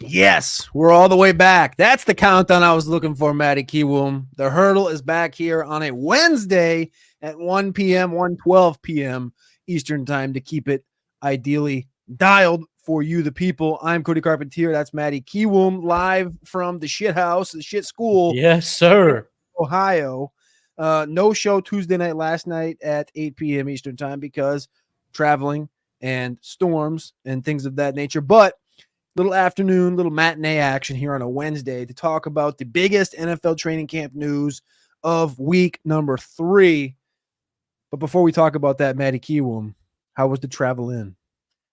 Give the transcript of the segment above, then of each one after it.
Yes, we're all the way back. That's the countdown I was looking for, Matty Kiwoom. The hurdle is back here on a Wednesday at 1 p.m., 1:12 p.m. Eastern time to keep it ideally dialed for you, the people. I'm Cody Carpentier. That's Matty Kiwoom, live from the shit house, the shit school. Yes, sir. Ohio. No show Tuesday night last night at 8 p.m. Eastern time because traveling and storms and things of that nature. But little afternoon, little matinee action here on a Wednesday to talk about the biggest NFL training camp news of week number 3. But before we talk about that, Matty Kiwoom, how was the travel in?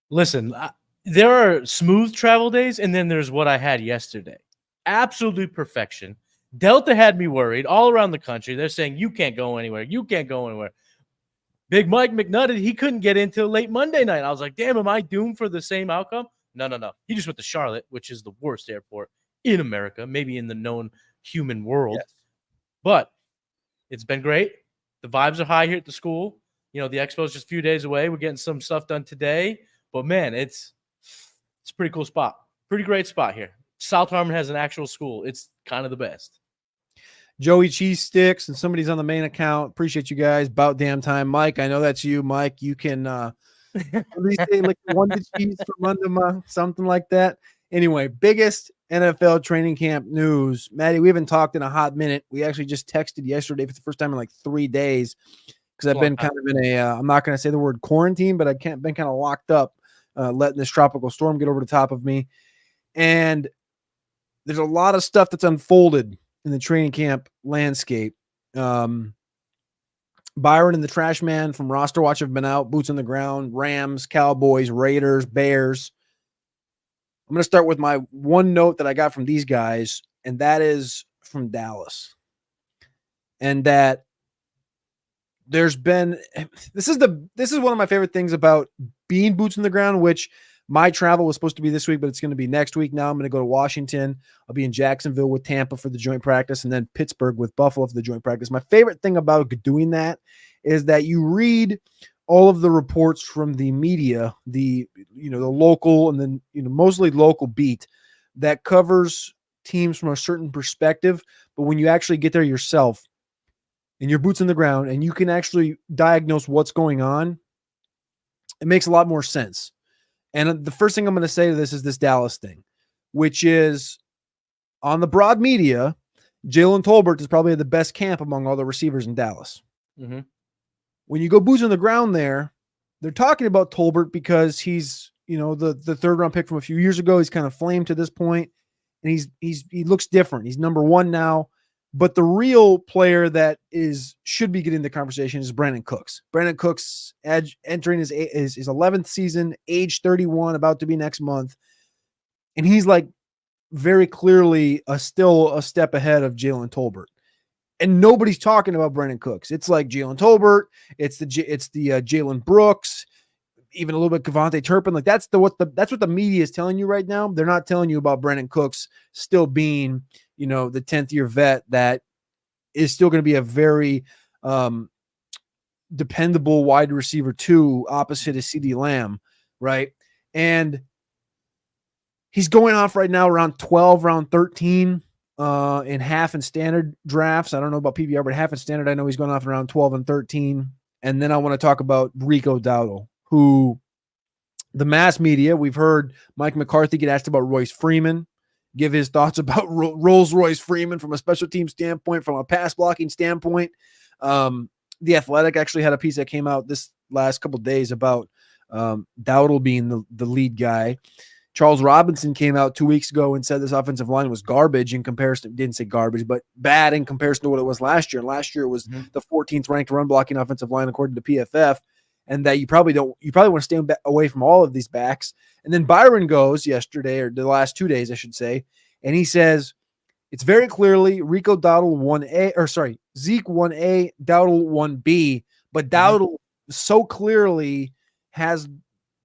Listen, there are smooth travel days, and then there's what I had yesterday. Absolute perfection. Delta had me worried all around the country. They're saying, you can't go anywhere. You can't go anywhere. Big Mike McNutted, he couldn't get in till late Monday night. I was like, damn, am I doomed for the same outcome? No. He just went to Charlotte, which is the worst airport in America, maybe in the known human world. Yes. But it's been great. The vibes are high here at the school. You know, the expo is just a few days away. We're getting some stuff done today. But, man, it's a pretty cool spot. Pretty great spot here. South Harmon has an actual school. It's kind of the best. Joey Cheese Sticks and somebody's on the main account. Appreciate you guys. About damn time. Mike, I know that's you. Mike, you can at least say like one to cheese from under something like that. Anyway, biggest NFL training camp news. Matty, we haven't talked in a hot minute. We actually just texted yesterday for the first time in like 3 days because I've been kind of in a, I'm not going to say the word quarantine, but I've been kind of locked up, letting this tropical storm get over the top of me. And there's a lot of stuff that's unfolded in the training camp landscape. Byron and the Trash Man from Roster Watch have been out, boots on the ground, Rams, Cowboys, Raiders, Bears. I'm going to start with my one note that I got from these guys, and that is from Dallas. And that there's been, this is one of my favorite things about being boots on the ground, which my travel was supposed to be this week, but it's going to be next week. Now I'm going to go to Washington. I'll be in Jacksonville with Tampa for the joint practice, and then Pittsburgh with Buffalo for the joint practice. My favorite thing about doing that is that you read all of the reports from the media, the local and then mostly local beat that covers teams from a certain perspective. But when you actually get there yourself and your boots on the ground and you can actually diagnose what's going on, it makes a lot more sense. And the first thing I'm going to say to this is this Dallas thing, which is on the broad media, Jalen Tolbert is probably the best camp among all the receivers in Dallas. Mm-hmm. When you go boots on the ground there, they're talking about Tolbert because he's, the third round pick from a few years ago. He's kind of flamed to this point, and he looks different. He's number 1 now. But the real player that should be getting the conversation is Brandon Cooks. Brandon Cooks entering his 11th season, age 31, about to be next month. And he's like very clearly still a step ahead of Jalen Tolbert. And nobody's talking about Brandon Cooks. It's like Jalen Tolbert. It's the Jalen Brooks, even a little bit Kevontae Turpin. Like that's what the media is telling you right now. They're not telling you about Brandon Cooks still being the 10th year vet that is still going to be a very dependable wide receiver 2 opposite of CeeDee Lamb, right? And he's going off right now around 12, around 13 in half and standard drafts. I don't know about PPR, but half and standard, I know he's going off around 12 and 13. And then I want to talk about Rico Dowdle, who the mass media, we've heard Mike McCarthy get asked about Royce Freeman, give his thoughts about Rolls-Royce Freeman from a special team standpoint, from a pass blocking standpoint. The Athletic actually had a piece that came out this last couple of days about Dowdle being the lead guy. Charles Robinson came out 2 weeks ago and said this offensive line was garbage in comparison. Didn't say garbage, but bad in comparison to what it was last year. And last year it was the 14th ranked run blocking offensive line according to PFF. And that you probably want to stay away from all of these backs. And then Byron goes yesterday, or the last 2 days, I should say, and he says it's very clearly Rico Dowdle 1A, or sorry, Zeke 1A, Dowdle 1B, but Dowdle so clearly has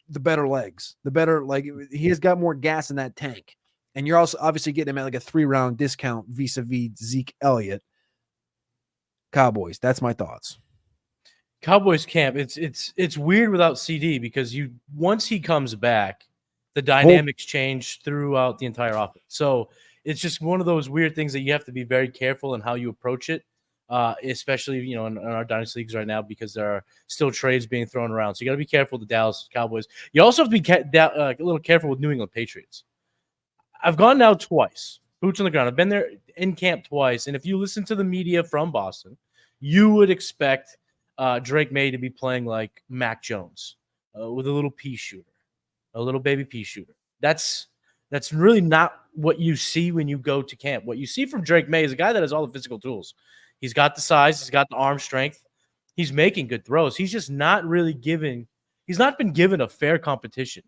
the better legs, he has got more gas in that tank. And you're also obviously getting him at like a 3-round discount vis-a-vis Zeke Elliott. Cowboys, that's my thoughts. Cowboys camp, it's weird without CD because once he comes back, the dynamics change throughout the entire offense. So it's just one of those weird things that you have to be very careful in how you approach it, especially in our dynasty leagues right now, because there are still trades being thrown around. So you got to be careful with the Dallas Cowboys. You also have to be a little careful with New England Patriots. I've gone now twice, boots on the ground. I've been there in camp twice, and if you listen to the media from Boston, you would expect Drake May to be playing like Mac Jones with a little pea shooter, a little baby pea shooter. That's really not what you see when you go to camp. What you see from Drake May is a guy that has all the physical tools. He's got the size. He's got the arm strength. He's making good throws. He's just not really he's not been given a fair competition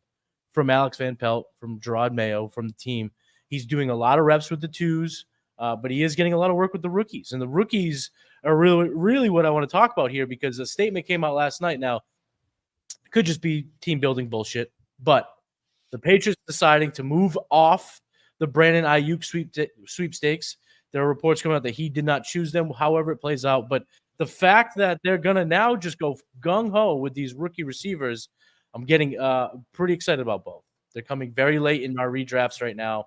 from Alex Van Pelt, from Gerard Mayo, from the team. He's doing a lot of reps with the twos, but he is getting a lot of work with the rookies. And the rookies are really what I want to talk about here, because a statement came out last night. Now, it could just be team building bullshit, but the Patriots deciding to move off the Brandon Ayuk sweepstakes. There are reports coming out that he did not choose them, however it plays out. But the fact that they're going to now just go gung-ho with these rookie receivers, I'm getting pretty excited about both. They're coming very late in our redrafts right now.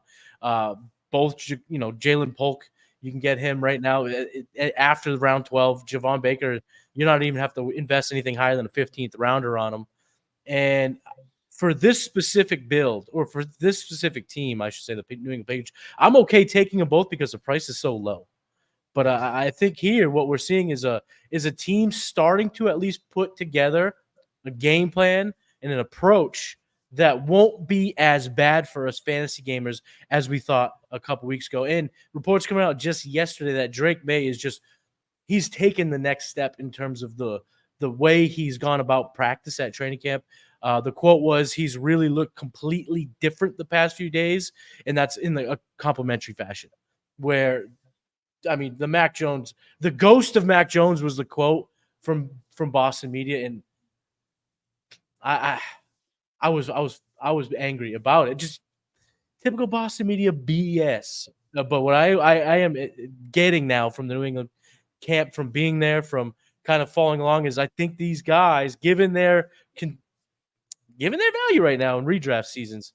Both, Jalen Polk, you can get him right now after round 12. Javon Baker, you don't even have to invest anything higher than a 15th rounder on him. And for this specific build, or for this specific team, I should say, the New England Patriots, I'm okay taking them both because the price is so low. But I think here what we're seeing is a team starting to at least put together a game plan and an approach that won't be as bad for us fantasy gamers as we thought a couple weeks ago. And reports coming out just yesterday that Drake May he's taken the next step in terms of the way he's gone about practice at training camp. The quote was, he's really looked completely different the past few days, and that's in a complimentary fashion. Where, I mean, the ghost of Mac Jones was the quote from Boston media, and I was angry about it. Just typical Boston media BS. But what I am getting now from the New England camp, from being there, from kind of following along, is I think these guys, given their value right now in redraft seasons,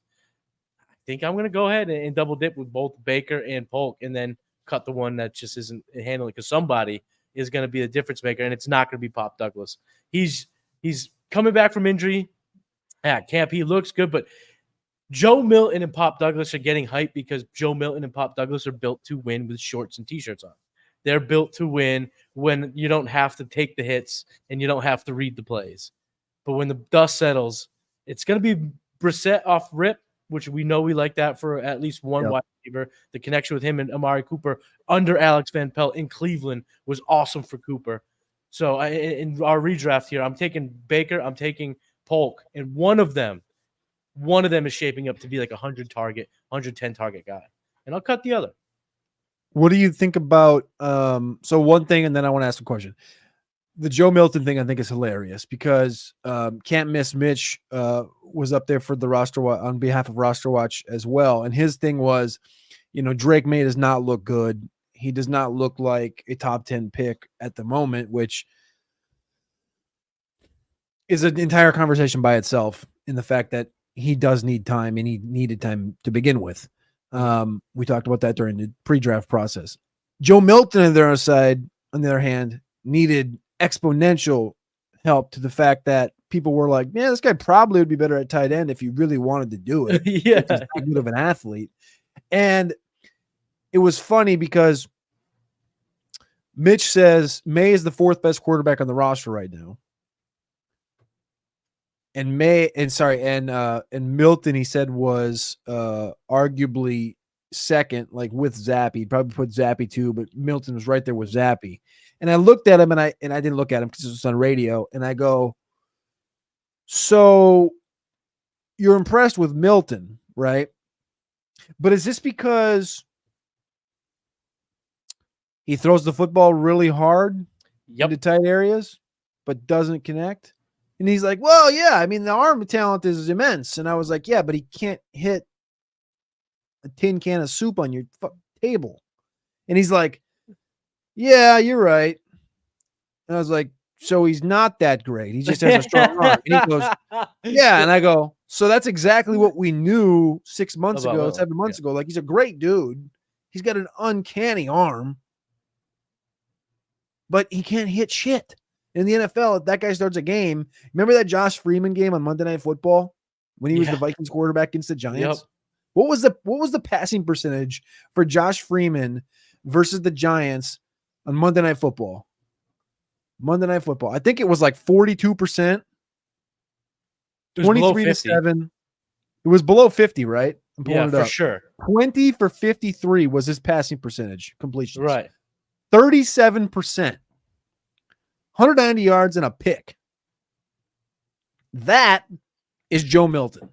I think I'm going to go ahead and double dip with both Baker and Polk, and then cut the one that just isn't handling, because somebody is going to be the difference maker, and it's not going to be Pop Douglas. He's coming back from injury at camp. He looks good, but Joe Milton and Pop Douglas are getting hyped because Joe Milton and Pop Douglas are built to win with shorts and T-shirts on. They're built to win when you don't have to take the hits and you don't have to read the plays. But when the dust settles, it's going to be Brissett off rip, which we know we like that for at least one wide receiver. The connection with him and Amari Cooper under Alex Van Pelt in Cleveland was awesome for Cooper. So in our redraft here, I'm taking Baker, I'm taking Polk, and one of them is shaping up to be like 110 target guy. And I'll cut the other. What do you think about so one thing, and then I want to ask a question. The Joe Milton thing I think is hilarious because Can't Miss Mitch was up there for the roster on behalf of Roster Watch as well. And his thing was, Drake May does not look good. He does not look like a top 10 pick at the moment, which is an entire conversation by itself in the fact that he does need time, and he needed time to begin with. We talked about that during the pre-draft process. Joe Milton, on the other hand, needed exponential help to the fact that people were like, "Man, this guy probably would be better at tight end if he really wanted to do it." Yeah, he's not good of an athlete. And it was funny because Mitch says May is the fourth best quarterback on the roster right now. And Milton, he said, was arguably second, like with Zappy. He'd probably put Zappy too, but Milton was right there with Zappy. And I looked at him, and I didn't look at him because it was on radio, and I go, so you're impressed with Milton, right? But is this because he throws the football really hard into tight areas, but doesn't connect? And he's like, well, yeah, I mean, the arm talent is immense. And I was like, yeah, but he can't hit a tin can of soup on your table. And he's like, yeah, you're right. And I was like, so he's not that great. He just has a strong arm. And he goes, yeah. And I go, So that's exactly what we knew 6 months About ago, Will, 7 months ago. Like, he's a great dude. He's got an uncanny arm, but he can't hit shit. In the NFL, if that guy starts a game, remember that Josh Freeman game on Monday Night Football when he was the Vikings quarterback against the Giants? Yep. What was the passing percentage for Josh Freeman versus the Giants on Monday Night Football? Monday Night Football. I think it was like 42%. 23 to 7. It was below 50, right? I'm pulling it for up. sure. 20 for 53 was his passing percentage completions. Right. 37%. 190 yards and a pick. That is Joe Milton.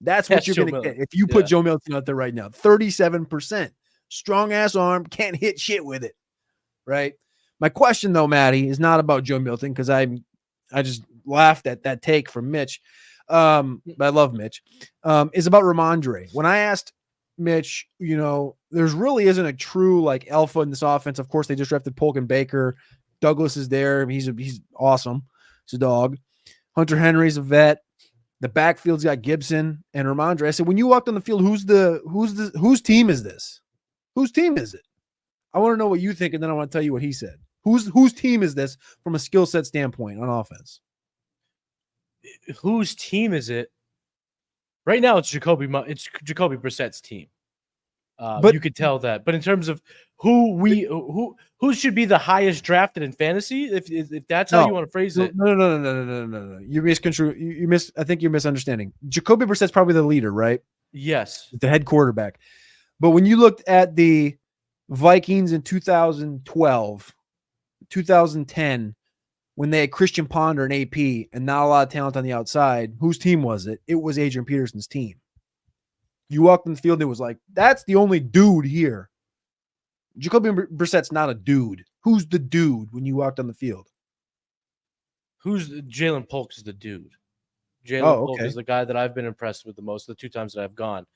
That's what you're going to get if you put Joe Milton out there right now. 37%. Strong ass arm, can't hit shit with it. Right? My question though, Matty, is not about Joe Milton because I just laughed at that take from Mitch. But I love Mitch. Is about Ramondre. When I asked Mitch, there's really isn't a true like alpha in this offense. Of course, they just drafted Polk and Baker. Douglas is there. He's awesome. He's a dog. Hunter Henry's a vet. The backfield's got Gibson and Ramondre. I said, when you walked on the field, whose team is this? Whose team is it? I want to know what you think, and then I want to tell you what he said. Whose team is this from a skill set standpoint on offense? Whose team is it? Right now, it's Jacoby Brissett's team. But you could tell that. But in terms of who should be the highest drafted in fantasy, if that's how you want to phrase it. No. You misconstrue. I think you're misunderstanding. Jacoby Brissett's probably the leader, right? Yes, the head quarterback. But when you looked at the Vikings in 2012, 2010, when they had Christian Ponder and AP and not a lot of talent on the outside, whose team was it? It was Adrian Peterson's team. You walked in the field, and it was like, that's the only dude here. Jacoby Brissett's not a dude. Who's the dude when you walked on the field? Jalen Polk is the dude. Polk is the guy that I've been impressed with the most the 2 times that I've gone.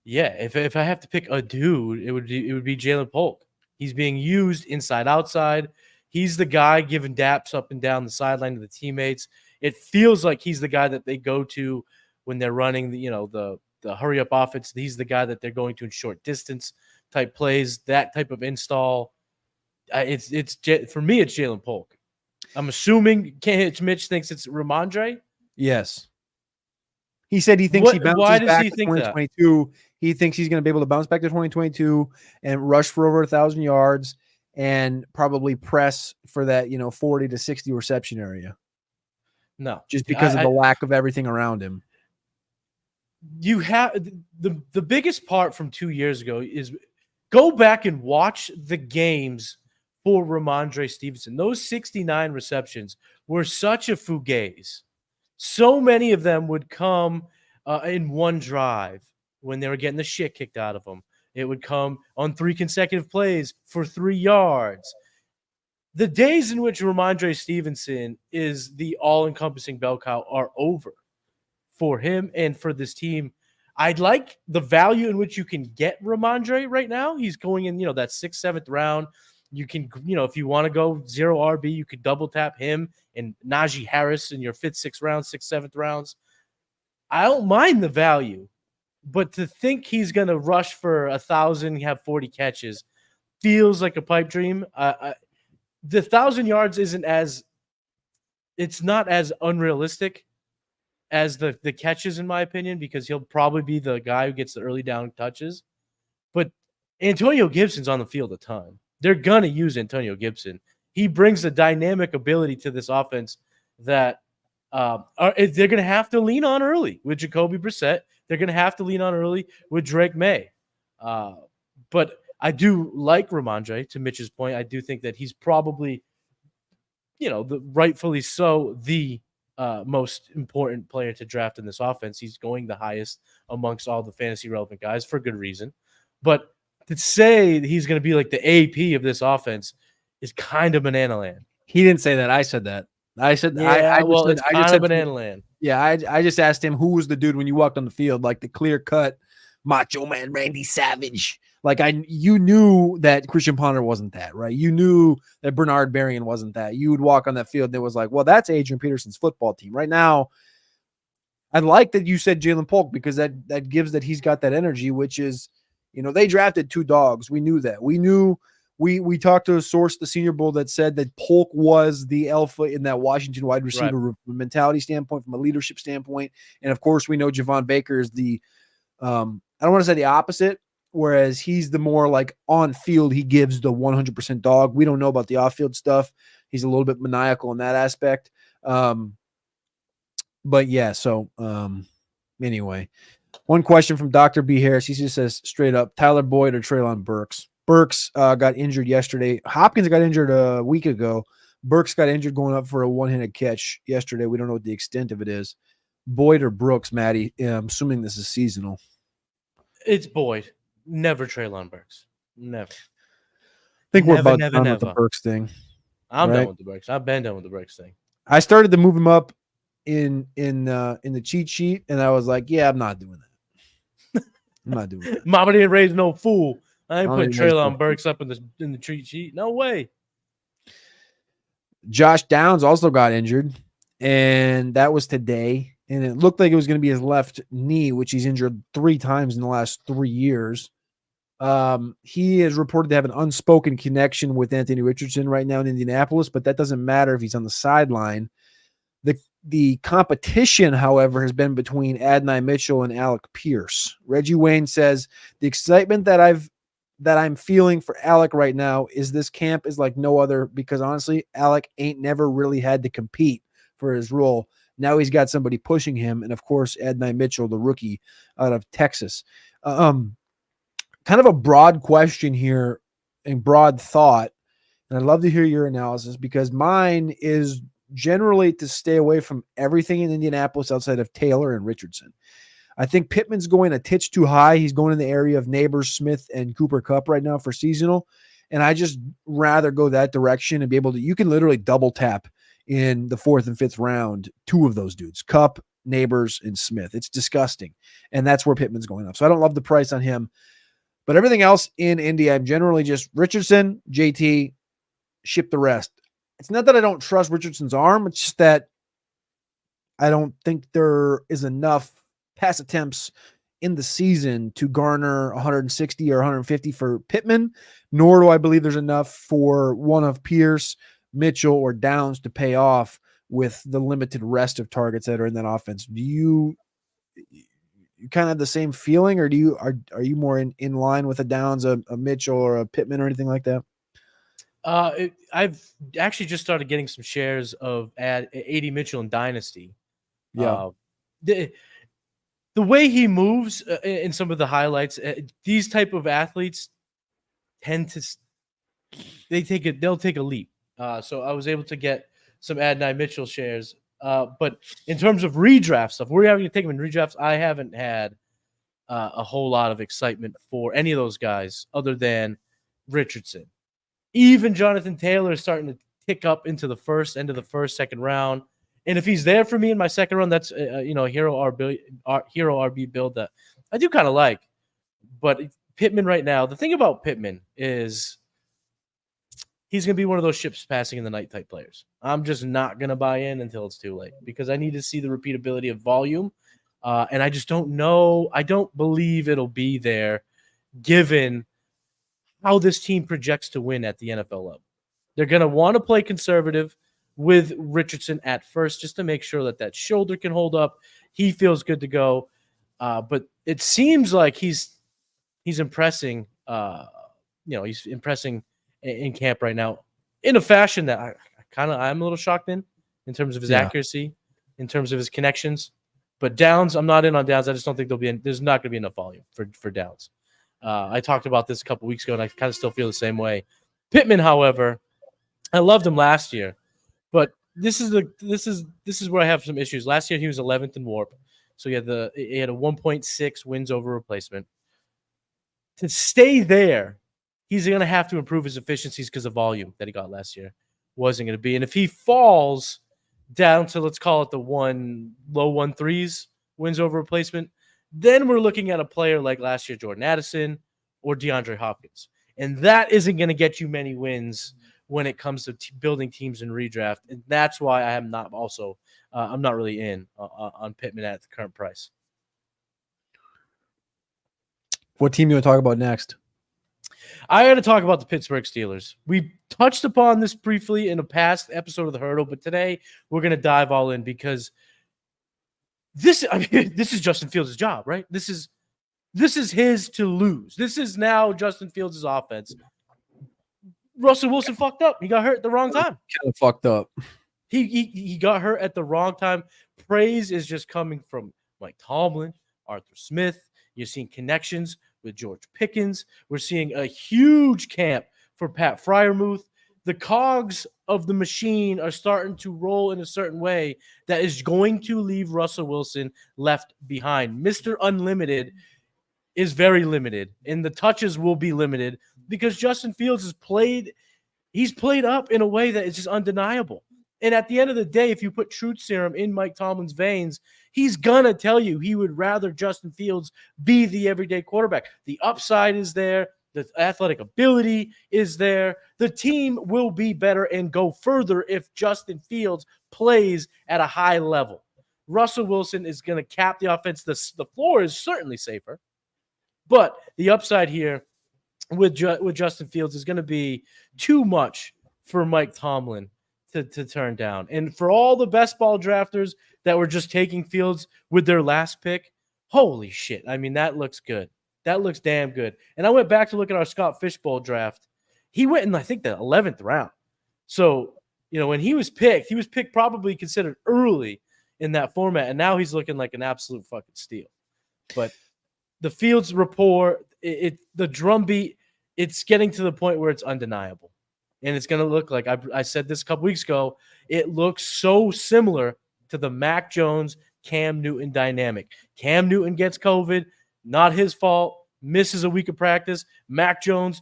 If I have to pick a dude, it would be Jalen Polk. He's being used inside outside. He's the guy giving daps up and down the sideline to the teammates. It feels like he's the guy that they go to when they're running the hurry up offense. He's the guy that they're going to in short distance type plays, that type of install. It's for me, it's Jalen Polk. I'm assuming Mitch thinks it's Ramondre. Yes. He said he thinks he bounces back to 2022. That? He thinks he's going to be able to bounce back to 2022 and rush for over 1,000 yards and probably press for that, 40 to 60 reception area. No, just because of the lack of everything around him. You have the biggest part from 2 years ago is go back and watch the games for Ramondre Stevenson. Those 69 receptions were such a fugazi. So many of them would come in one drive when they were getting the shit kicked out of them. It would come on 3 consecutive plays for 3 yards. The days in which Ramondre Stevenson is the all-encompassing bell cow are over for him and for this team. I'd like the value in which you can get Ramondre right now. He's going in, that 6th, 7th round. You can, if you want to go 0 RB, you could double tap him and Najee Harris in your 5th, 6th round, 6th, 7th rounds. I don't mind the value, but to think he's going to rush for 1,000, have 40 catches feels like a pipe dream. The 1,000 yards it's not as unrealistic as the catches, in my opinion, because he'll probably be the guy who gets the early down touches. But Antonio Gibson's on the field a ton. They're going to use Antonio Gibson. He brings a dynamic ability to this offense that they're going to have to lean on early with Jacoby Brissett. They're going to have to lean on early with Drake May. But I do like Ramondre, to Mitch's point. I do think that he's probably, rightfully so, the most important player to draft in this offense. He's going the highest amongst all the fantasy relevant guys for good reason. But to say he's going to be like the AP of this offense is kind of banana land. He didn't say that. I said that. I said, it's kind of banana land. Yeah, I just asked him who was the dude when you walked on the field, like the clear cut Macho Man Randy Savage. Like you knew that Christian Ponder wasn't that, right? You knew that Bernard Berrien wasn't that. You would walk on that field and it was like, well, that's Adrian Peterson's football team. Right now, I like that you said Jalen Polk because that gives that he's got that energy, which is, they drafted 2 dogs. We knew that. We knew we talked to a source at the Senior Bowl that said that Polk was the alpha in that Washington wide receiver room from a mentality standpoint, from a leadership standpoint. And of course, we know Javon Baker is the I don't want to say the opposite, whereas he's the more like on field, he gives the 100% dog. We don't know about the off field stuff. He's a little bit maniacal in that aspect. But yeah, so anyway, one question from Dr. B. Harris. He just says straight up, Tyler Boyd or Treylon Burks? Burks got injured yesterday. Hopkins got injured a week ago. Burks got injured going up for a one-handed catch yesterday. We don't know what the extent of it is. Boyd or Brooks, Matty? I'm assuming this is seasonal. It's Boyd. Never Treylon Burks. Never. I think we're about done with the Burks thing. I'm done with the Burks. I've been done with the Burks thing. I started to move him up in the cheat sheet, and I was like, yeah, I'm not doing that. I'm not doing that. Mama didn't raise no fool. I ain't putting Treylon Burks up in the cheat sheet. No way. Josh Downs also got injured, and that was today. And it looked like it was going to be his left knee, which he's injured 3 times in the last 3 years. He is reported to have an unspoken connection with Anthony Richardson right now in Indianapolis, but that doesn't matter if he's on the sideline. The competition, however, has been between Adonai Mitchell and Alec Pierce. Reggie Wayne says the excitement that I'm feeling for Alec right now is this camp is like no other because honestly, Alec ain't never really had to compete for his role. Now he's got somebody pushing him, and of course, Adonai Mitchell, the rookie out of Texas. Kind of a broad question here and broad thought, and I'd love to hear your analysis because mine is generally to stay away from everything in Indianapolis outside of Taylor and Richardson. I think Pittman's going a titch too high. He's going in the area of Neighbors, Smith, and Cooper Kupp right now for seasonal, and I just rather go that direction and be able to. You can literally double tap in the 4th and 5th round 2 of those dudes, Kupp, Neighbors, and Smith. It's disgusting, and that's where Pittman's going up. So I don't love the price on him, but everything else in Indy, I'm generally just Richardson, JT, ship the rest. It's not that I don't trust Richardson's arm. It's just that I don't think there is enough pass attempts in the season to garner 160 or 150 for Pittman, nor do I believe there's enough for one of Pierce, Mitchell, or Downs to pay off with the limited rest of targets that are in that offense. Do you kind of have the same feeling, or are you more in line with a Downs, a Mitchell, or a Pittman, or anything like that? I've actually just started getting some shares of A.D. Mitchell in Dynasty. Yeah. The way he moves in some of the highlights, these type of athletes tend to they'll take a leap. So I was able to get some Adonai Mitchell shares. But in terms of redraft stuff, we're having to take them in redrafts. I haven't had a whole lot of excitement for any of those guys other than Richardson. Even Jonathan Taylor is starting to tick up into the end of the first, second round. And if he's there for me in my second round, that's a hero RB build that I do kind of like. But Pittman right now, the thing about Pittman is he's going to be one of those ships passing in the night type players. I'm just not going to buy in until it's too late because I need to see the repeatability of volume. And I just don't know. I don't believe it'll be there given how this team projects to win at the NFL level. They're going to want to play conservative with Richardson at first just to make sure that shoulder can hold up. He feels good to go. But it seems like he's impressing. He's impressing in camp right now in a fashion that I'm a little shocked in terms of his accuracy, in terms of his connections. But Downs, I'm not in on Downs. I just don't think there's not going to be enough volume for Downs. I talked about this a couple weeks ago, and I kind of still feel the same way. Pittman, however, I loved him last year, but this is where I have some issues. Last year he was 11th in WARP, so he had a 1.6 wins over replacement. To stay there, he's going to have to improve his efficiencies because the volume that he got last year wasn't going to be. And if he falls down to, let's call it the low 1.3s wins over replacement, then we're looking at a player like last year, Jordan Addison or DeAndre Hopkins. And that isn't going to get you many wins when it comes to building teams in redraft. And that's why I am not also I'm not really in on Pittman at the current price. What team you want to talk about next? I got to talk about the Pittsburgh Steelers. We touched upon this briefly in a past episode of The Hurdle, but today we're going to dive all in because this is Justin Fields' job, right? This is his to lose. This is now Justin Fields' offense. Russell Wilson fucked up. He got hurt at the wrong time. Kind of fucked up. He got hurt at the wrong time. Praise is just coming from Mike Tomlin, Arthur Smith. You're seeing connections with George Pickens. We're seeing a huge camp for Pat Freiermuth. The cogs of the machine are starting to roll in a certain way that is going to leave Russell Wilson left behind. Mr. Unlimited is very limited, and the touches will be limited because Justin Fields he's played up in a way that is just undeniable. And at the end of the day, if you put truth serum in Mike Tomlin's veins, he's going to tell you he would rather Justin Fields be the everyday quarterback. The upside is there. The athletic ability is there. The team will be better and go further if Justin Fields plays at a high level. Russell Wilson is going to cap the offense. The floor is certainly safer. But the upside here with Justin Fields is going to be too much for Mike Tomlin to turn down. And for all the best ball drafters that were just taking Fields with their last pick, holy shit. I mean, that looks good. That looks damn good. And I went back to look at our Scott Fishbowl draft. He went in, I think, the 11th round. So, when he was picked probably considered early in that format. And now he's looking like an absolute fucking steal. But the Fields rapport, the drumbeat, it's getting to the point where it's undeniable. And it's going to look like, I said this a couple weeks ago, it looks so similar to the Mac Jones, Cam Newton dynamic. Cam Newton gets COVID, not his fault, misses a week of practice. Mac Jones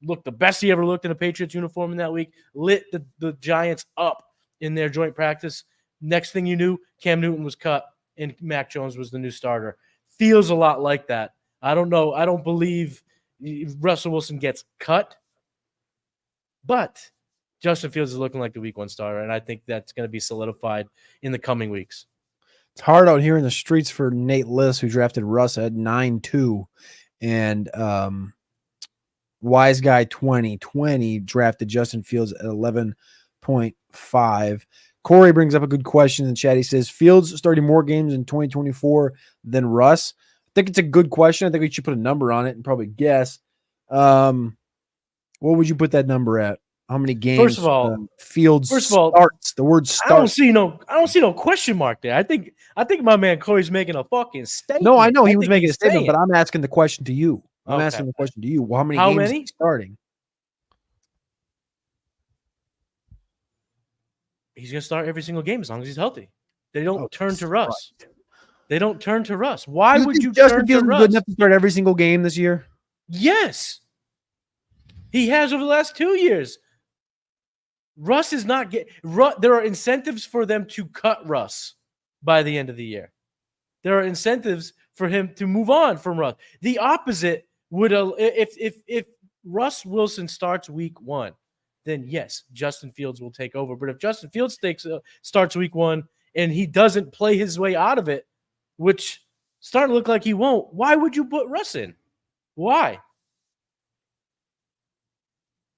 looked the best he ever looked in a Patriots uniform in that week, lit the Giants up in their joint practice. Next thing you knew, Cam Newton was cut, and Mac Jones was the new starter. Feels a lot like that. I don't know. I don't believe Russell Wilson gets cut. But Justin Fields is looking like the week one starter, and I think that's going to be solidified in the coming weeks. It's hard out here in the streets for Nate Liss, who drafted Russ at 9-2, and Wise Guy 2020 drafted Justin Fields at 11.5. Corey brings up a good question in the chat. He says, Fields starting more games in 2024 than Russ. I think it's a good question. I think we should put a number on it and probably guess. What would you put that number at? How many games? First of all, starts. The word starts. I don't see no question mark there. I think my man Corey's making a fucking statement. No, I know he was making a statement, but I'm asking the question to you. I'm Okay. asking the question to you. Well, how many games is he starting? He's going to start every single game as long as he's healthy. They don't turn to Russ. They don't turn to Russ. Why would you Justin turn Fields to Russ? good enough to start every single game this year? Yes. He has over the last 2 years. Russ is not there are incentives for them to cut Russ by the end of the year. There are incentives for him to move on from Russ. The opposite would if Russ Wilson starts week one, then yes, Justin Fields will take over. But if Justin Fields starts week one and he doesn't play his way out of it, which starting to look like he won't, why would you put Russ in? Why?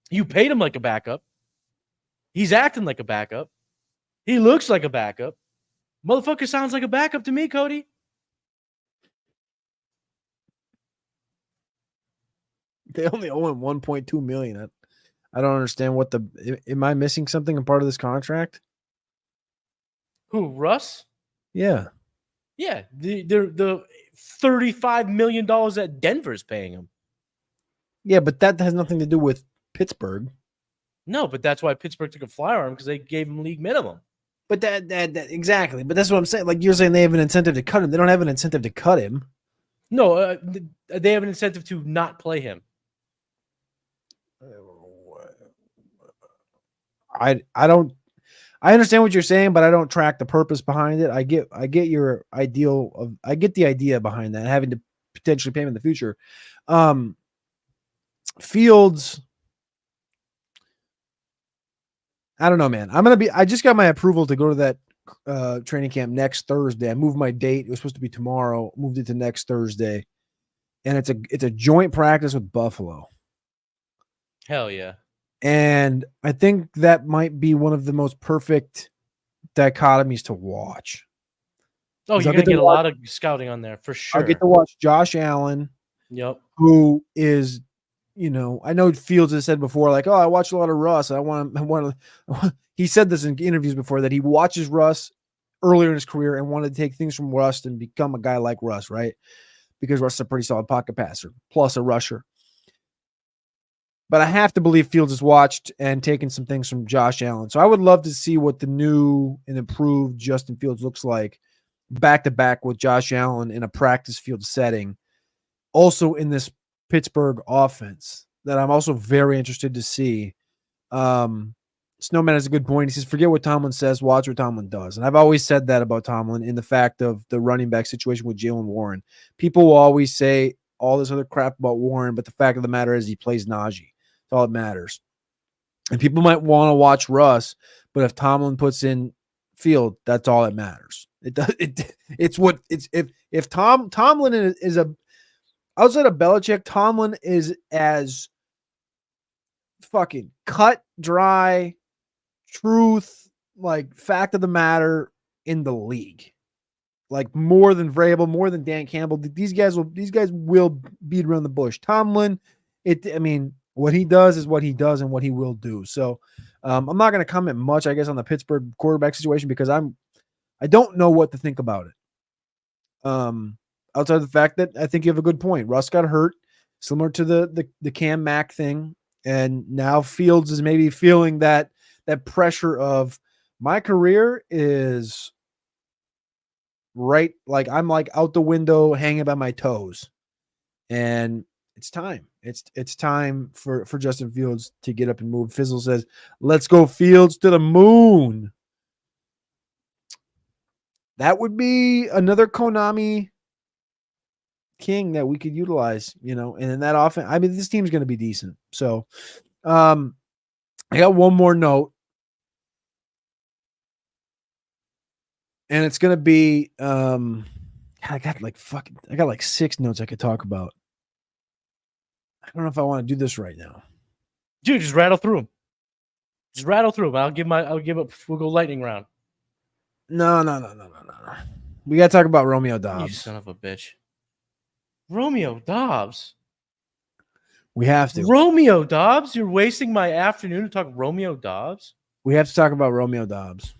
You paid him like a backup. He's acting like a backup. He looks like a backup. Motherfucker sounds like a backup to me, Cody. They only owe him $1.2 million. I don't understand what am I missing something in part of this contract? Who, Russ? Yeah. Yeah, the $35 million that Denver's paying him. Yeah, but that has nothing to do with Pittsburgh. No, but that's why Pittsburgh took a flyer on him because they gave him league minimum. But that exactly. But that's what I'm saying. Like you're saying, they have an incentive to cut him. They don't have an incentive to cut him. No, they have an incentive to not play him. I don't I understand what you're saying, but I don't track the purpose behind it. I get your ideal of, I get the idea behind that, having to potentially pay him in the future. Fields, I don't know, man. I just got my approval to go to that training camp next Thursday. I moved my date. It was supposed to be tomorrow, moved it to next Thursday. And it's a joint practice with Buffalo. Hell yeah. And I think that might be one of the most perfect dichotomies to watch. Oh, you're going to get a lot of scouting on there for sure. I'll get to watch Josh Allen. Yep. Who is, I know Fields has said before, like, oh, I watch a lot of Russ. He said this in interviews before that he watches Russ earlier in his career and wanted to take things from Russ and become a guy like Russ, right? Because Russ is a pretty solid pocket passer, plus a rusher. But I have to believe Fields has watched and taken some things from Josh Allen. So I would love to see what the new and improved Justin Fields looks like back-to-back with Josh Allen in a practice field setting. Also in this Pittsburgh offense that I'm also very interested to see. Snowman has a good point. He says, forget what Tomlin says, watch what Tomlin does. And I've always said that about Tomlin in the fact of the running back situation with Jalen Warren. People will always say all this other crap about Warren, but the fact of the matter is he plays Najee. That's all that matters. And people might want to watch Russ, but if Tomlin puts in Field, that's all that matters. If Tomlin is a outside of Belichick, Tomlin is as fucking cut, dry, truth, like fact of the matter in the league. Like more than Vrabel, more than Dan Campbell. These guys will beat around the bush. Tomlin, what he does is what he does and what he will do. So I'm not going to comment much, I guess, on the Pittsburgh quarterback situation because I don't know what to think about it. Outside of the fact that I think you have a good point. Russ got hurt, similar to the Cam Mack thing. And now Fields is maybe feeling that pressure of my career is right. Like I'm like out the window hanging by my toes. And it's time. It's time for Justin Fields to get up and move. Fizzle says, let's go Fields to the moon. That would be another Konami king that we could utilize, and in that offense, this team's going to be decent. So, I got one more note, and it's going to be, I got like 6 notes I could talk about. I don't know if I want to do this right now, dude. Just rattle through them. We'll go lightning round. No. We got to talk about Romeo Doubs. You son of a bitch. Romeo Doubs. We have to. Romeo Doubs? You're wasting my afternoon to talk Romeo Doubs? We have to talk about Romeo Doubs.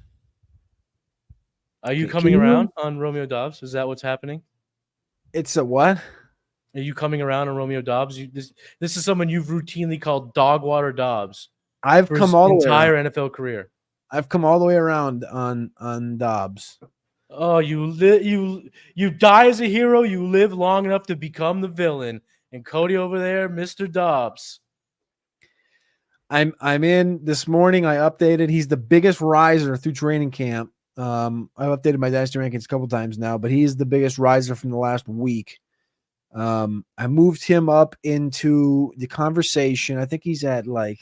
Are you coming around on Romeo Doubs? Is that what's happening? It's a what? Are you coming around on Romeo Doubs? This is someone you've routinely called Dogwater Dobbs. I've come all the way entire NFL career. I've come all the way around on Dobbs. Oh, you die as a hero. You live long enough to become the villain. And Cody over there, Mr. Dobbs. I'm in this morning. I updated. He's the biggest riser through training camp. I've updated my Dynasty rankings a couple times now, but he's the biggest riser from the last week. I moved him up into the conversation. I think he's at like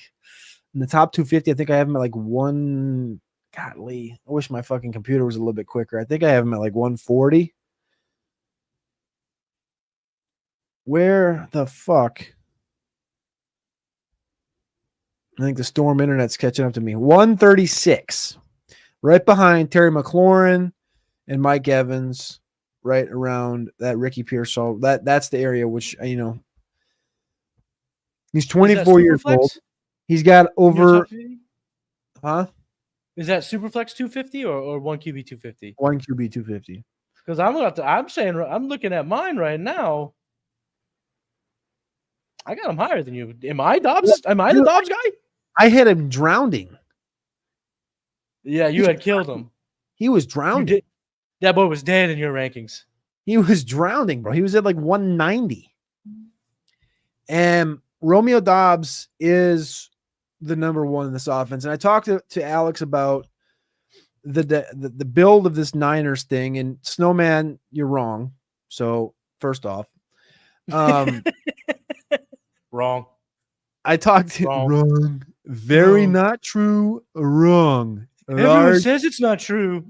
in the top 250. I think I have him at like one. Godly, I wish my fucking computer was a little bit quicker. I think I have him at like 140. Where the fuck? I think the Storm Internet's catching up to me. 136. Right behind Terry McLaurin and Mike Evans. Right around that Ricky Pearsall. That's the area which, he's 24 years old. He's got over. Huh? Is that Superflex 250 or 1QB 250? 1QB 250. Because I'm looking at mine right now. I got him higher than you. Am I Dobbs? Am I the Dobbs guy? I had him drowning. Yeah, you had killed him. He was drowning. That boy was dead in your rankings. He was drowning, bro. He was at like 190. And Romeo Doubs is the number one in this offense. And I talked to Alex about the build of this Niners thing, and Snowman, you're wrong. So first off, Wrong. I talked to wrong. Very Wrong. not true. Wrong. Everyone says it's not true.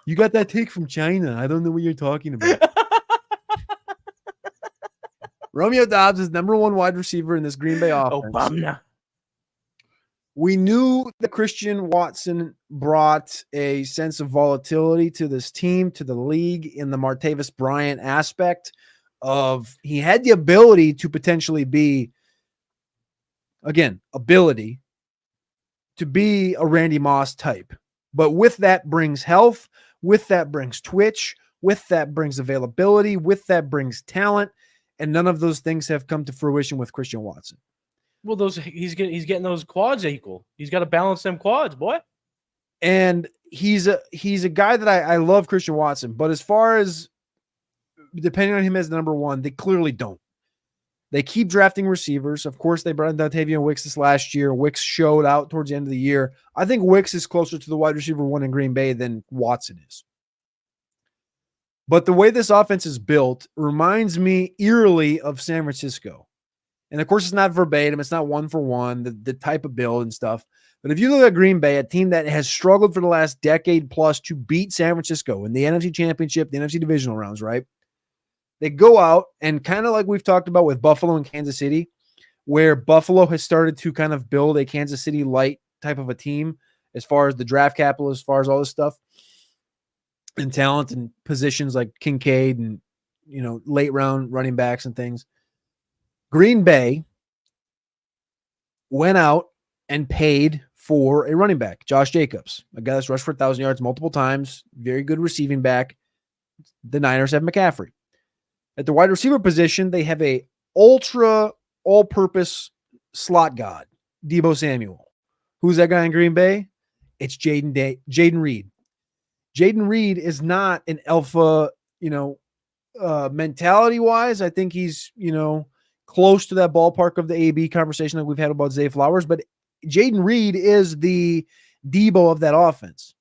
You got that take from China. I don't know what you're talking about. Romeo Doubs is number one wide receiver in this Green Bay offense. Obama. We knew that Christian Watson brought a sense of volatility to this team, to the league, in the Martavis Bryant aspect of he had the ability to potentially be, again, ability to be a Randy Moss type. But with that brings health, with that brings twitch, with that brings availability, with that brings talent, and none of those things have come to fruition with Christian Watson. Well, he's getting those quads equal. He's got to balance them quads, boy. And he's a guy that I love, Christian Watson, but as far as depending on him as number one, they clearly don't. They keep drafting receivers. Of course, they brought in Dontavian Wicks this last year. Wicks showed out towards the end of the year. I think Wicks is closer to the wide receiver one in Green Bay than Watson is. But the way this offense is built reminds me eerily of San Francisco. And of course, it's not verbatim. It's not one for one, the type of build and stuff. But if you look at Green Bay, a team that has struggled for the last decade plus to beat San Francisco in the NFC Championship, the NFC divisional rounds, right? They go out and kind of like we've talked about with Buffalo and Kansas City, where Buffalo has started to kind of build a Kansas City light type of a team as far as the draft capital, as far as all this stuff and talent and positions like Kincaid and, late round running backs and things. Green Bay went out and paid for a running back, Josh Jacobs, a guy that's rushed for 1,000 yards multiple times, very good receiving back. The Niners have McCaffrey. At the wide receiver position, they have a ultra all-purpose slot god, Deebo Samuel. Who's that guy in Green Bay? It's Jaden Reed. Jaden Reed is not an alpha, mentality-wise. I think he's, close to that ballpark of the AB conversation that we've had about Zay Flowers, but Jaden Reed is the Deebo of that offense.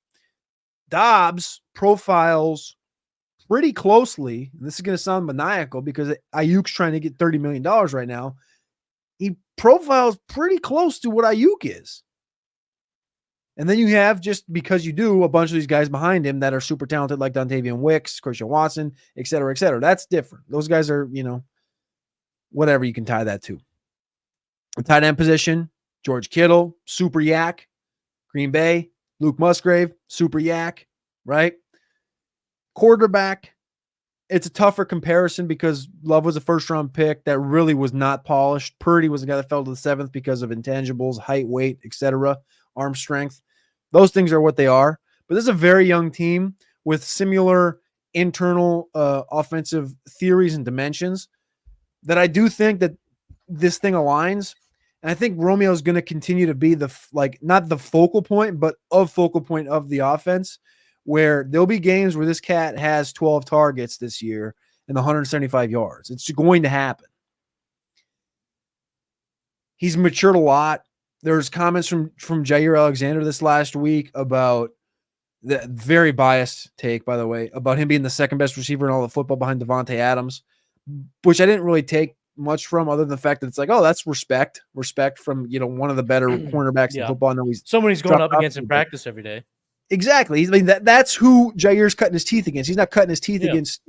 Dobbs profiles pretty closely, and this is going to sound maniacal because Ayuk's trying to get $30 million right now. He profiles pretty close to what Ayuk is. And then you have, just because you do, a bunch of these guys behind him that are super talented, like Dontavian Wicks, Christian Watson, et cetera, et cetera. That's different. Those guys are, whatever you can tie that to. The tight end position, George Kittle, super yak. Green Bay, Luke Musgrave, super yak, right? Quarterback, it's a tougher comparison because Love was a first-round pick that really was not polished. Purdy was a guy that fell to the seventh because of intangibles, height, weight, etc., arm strength. Those things are what they are. But this is a very young team with similar internal offensive theories and dimensions that I do think that this thing aligns. And I think Romeo is going to continue to be not the focal point, but focal point of the offense, where there'll be games where this cat has 12 targets this year and 175 yards. It's going to happen. He's matured a lot. There's comments from Jair Alexander this last week about the very biased take, by the way, about him being the second best receiver in all of football behind Devontae Adams, which I didn't really take much from, other than the fact that it's like, oh, that's respect from, one of the better cornerbacks in football. I know someone he's going up against in practice every day. Exactly. I mean, that's who Jair's cutting his teeth against. He's not cutting his teeth against,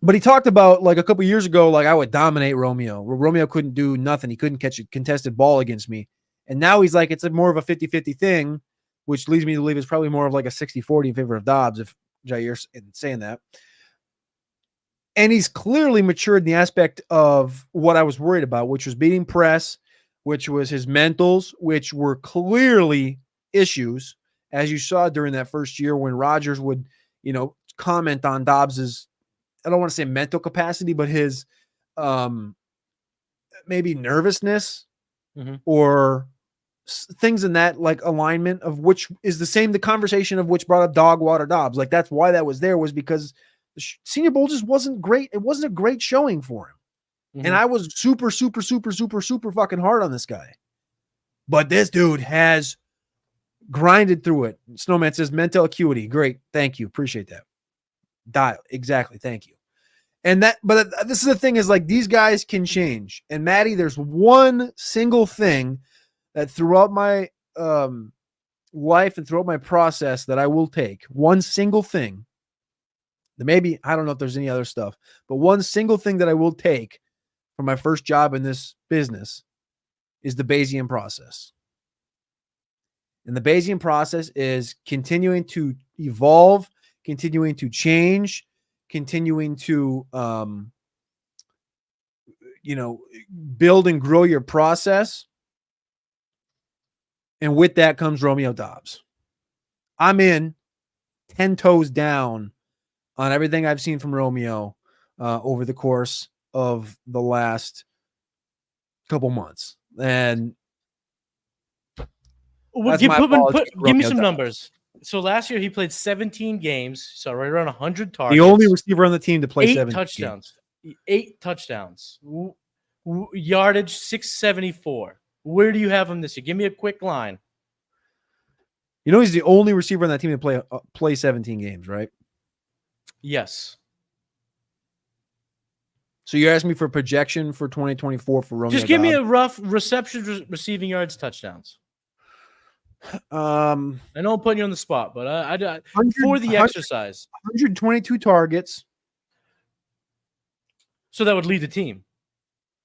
but he talked about, like, a couple years ago, like, I would dominate Romeo. Romeo couldn't do nothing. He couldn't catch a contested ball against me. And now he's like, it's more of a 50-50 thing, which leads me to believe it's probably more of like a 60-40 in favor of Dobbs, if Jair's saying that. And he's clearly matured in the aspect of what I was worried about, which was beating press, which was his mentals, which were clearly issues, as you saw during that first year when Rodgers would, comment on Dobbs's, I don't want to say mental capacity, but his maybe nervousness or things in that, like, alignment of which is the conversation of which brought up Dog Water Dobbs. Like, that's why that was there, was because the Senior Bowl just wasn't great. It wasn't a great showing for him. And I was super, super, super, super, super fucking hard on this guy. But this dude has grinded through it. Snowman says mental acuity. Great. Thank you. Appreciate that. Dial. Exactly. Thank you. And but this is the thing is like these guys can change. And Matty, there's one single thing that throughout my life and throughout my process that I will take. One single thing. Maybe, I don't know if there's any other stuff, but one single thing that I will take for my first job in this business is the Bayesian process. And the Bayesian process is continuing to evolve, continuing to change, continuing to, build and grow your process. And with that comes Romeo Doubs. I'm in 10 toes down on everything I've seen from Romeo over the course of the last couple months. And give me some numbers. So last year he played 17 games, so right around 100 targets. The only receiver on the team to play 8 touchdowns. Games. 8 touchdowns. Yardage 674. Where do you have him this year? Give me a quick line. You know he's the only receiver on that team to play 17 games, right? Yes. So you're asking me for a projection for 2024 for Romeo. Just give me a rough receptions, receiving yards, touchdowns. I know I'm putting you on the spot, but I for the exercise, 122 targets. So that would lead the team.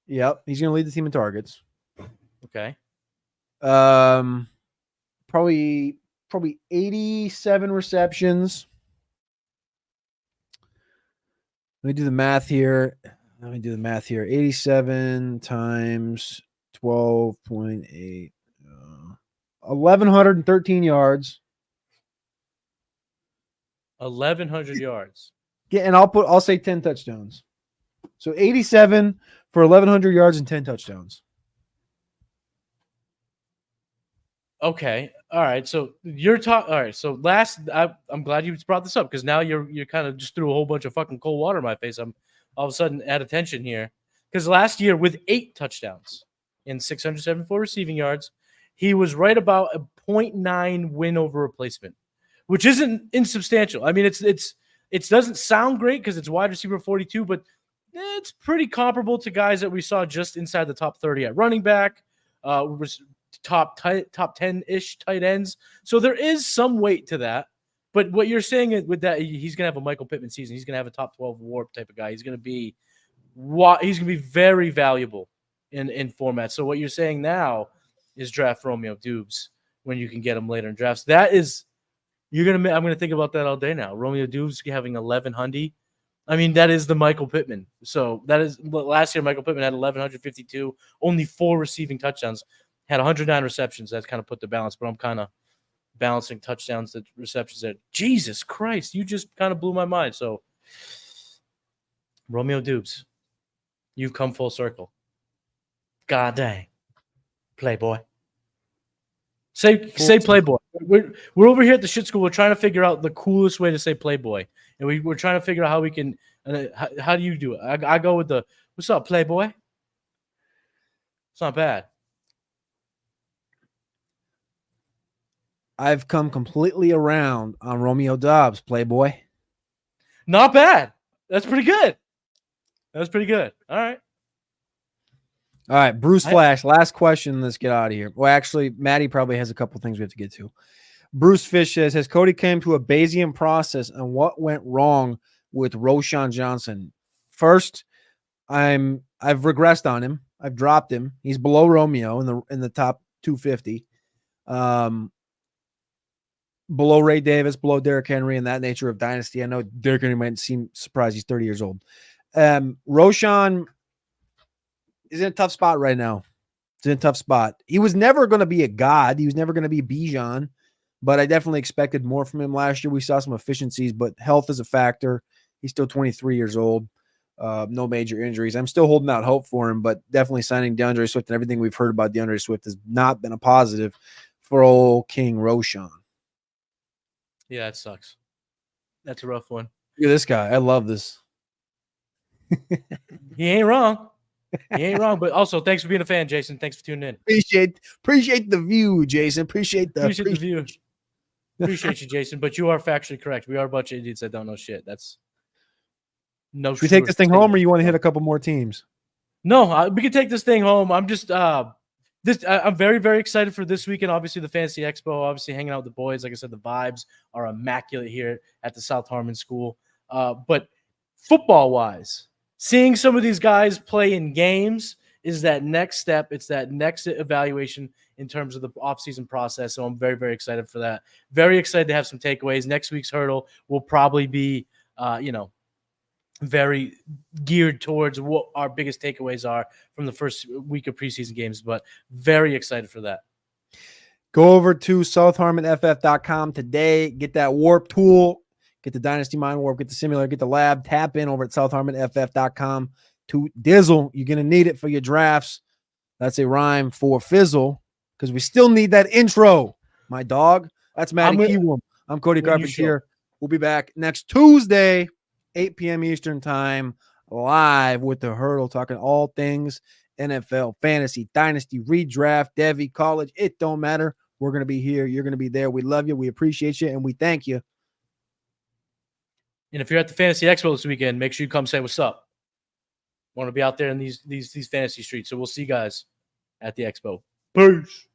Yep, he's going to lead the team in targets. Okay. Probably 87 receptions. Let me do the math here. 87 times 12.8. 1,113 yards. 1,100 yards. Yeah, and I'll say 10 touchdowns. So 87 for 1,100 yards and 10 touchdowns. Okay. All right. So you're talking. All right. So I'm glad you brought this up because now you're kind of just threw a whole bunch of fucking cold water in my face. I'm all of a sudden at attention here because last year with 8 touchdowns and 674 receiving yards, he was right about a 0.9 win over replacement, which isn't insubstantial. I mean, it doesn't sound great because it's wide receiver 42, but it's pretty comparable to guys that we saw just inside the top 30 at running back. Was top 10-ish tight ends. So there is some weight to that. But what you're saying is with that, he's going to have a Michael Pittman season. He's going to have a top 12 WARP type of guy. He's going to be very valuable in format. So what you're saying now is draft Romeo Doubs when you can get him later in drafts. I'm going to think about that all day now. Romeo Doubs having 1,100. I mean, that is the Michael Pittman. So that is last year. Michael Pittman had 1,152, only 4 receiving touchdowns, had 109 receptions. That's kind of put the balance, but I'm kind of balancing touchdowns to receptions there. Jesus Christ, you just kind of blew my mind. So Romeo Doubs, you've come full circle. God dang, Playboy. Say Playboy. We're over here at the shit school. We're trying to figure out the coolest way to say Playboy, and we're trying to figure out how we can. How do you do it? I go with the "What's up, Playboy?" It's not bad. I've come completely around on Romeo Doubs, Playboy. Not bad. That's pretty good. That's pretty good. All right. All right, Bruce Flash, last question. Let's get out of here. Well, actually, Matty probably has a couple things we have to get to. Bruce Fish says, has Cody came to a Bayesian process and what went wrong with Roschon Johnson? First, I've regressed on him. I've dropped him. He's below Romeo in the top 250. Below Ray Davis, below Derrick Henry, and that nature of dynasty. I know Derrick Henry might seem surprised. He's 30 years old. Roschon is in a tough spot right now. It's in a tough spot. He was never going to be a god. He was never going to be Bijan, but I definitely expected more from him last year. We saw some efficiencies, but health is a factor. He's still 23 years old. No major injuries. I'm still holding out hope for him, but definitely signing DeAndre Swift and everything we've heard about DeAndre Swift has not been a positive for old King Roschon. Yeah, it sucks. That's a rough one. Look at this guy. I love this. He ain't wrong. He ain't wrong. But also, thanks for being a fan, Jason. Thanks for tuning in. Appreciate the view, Jason. Appreciate the view. Appreciate you, Jason. But you are factually correct. We are a bunch of idiots that don't know shit. That's no. Should we take this thing home, or you want to hit a couple more teams? No, we can take this thing home. I'm just I'm very, very excited for this weekend. Obviously, the Fantasy Expo. Obviously, hanging out with the boys. Like I said, the vibes are immaculate here at the South Harmon School. But football-wise, seeing some of these guys play in games is that next step. It's that next evaluation in terms of the offseason process. So I'm very, very excited for that. Very excited to have some takeaways. Next week's hurdle will probably be, very geared towards what our biggest takeaways are from the first week of preseason games, but very excited for that. Go over to southharmonff.com today. Get that warp tool. Get the Dynasty Mind Warp. Get the simulator. Get the lab. Tap in over at southharmonff.com to Dizzle. You're going to need it for your drafts. That's a rhyme for fizzle because we still need that intro, my dog. That's Matty Kiwoom. I'm Cody Carpentier. We'll be back next Tuesday, 8 p.m. Eastern time, live with the hurdle, talking all things NFL, fantasy, dynasty, redraft, Devy, college. It don't matter. We're going to be here. You're going to be there. We love you. We appreciate you. And we thank you. And if you're at the Fantasy Expo this weekend, make sure you come say what's up. Want to be out there in these fantasy streets. So we'll see you guys at the Expo. Peace.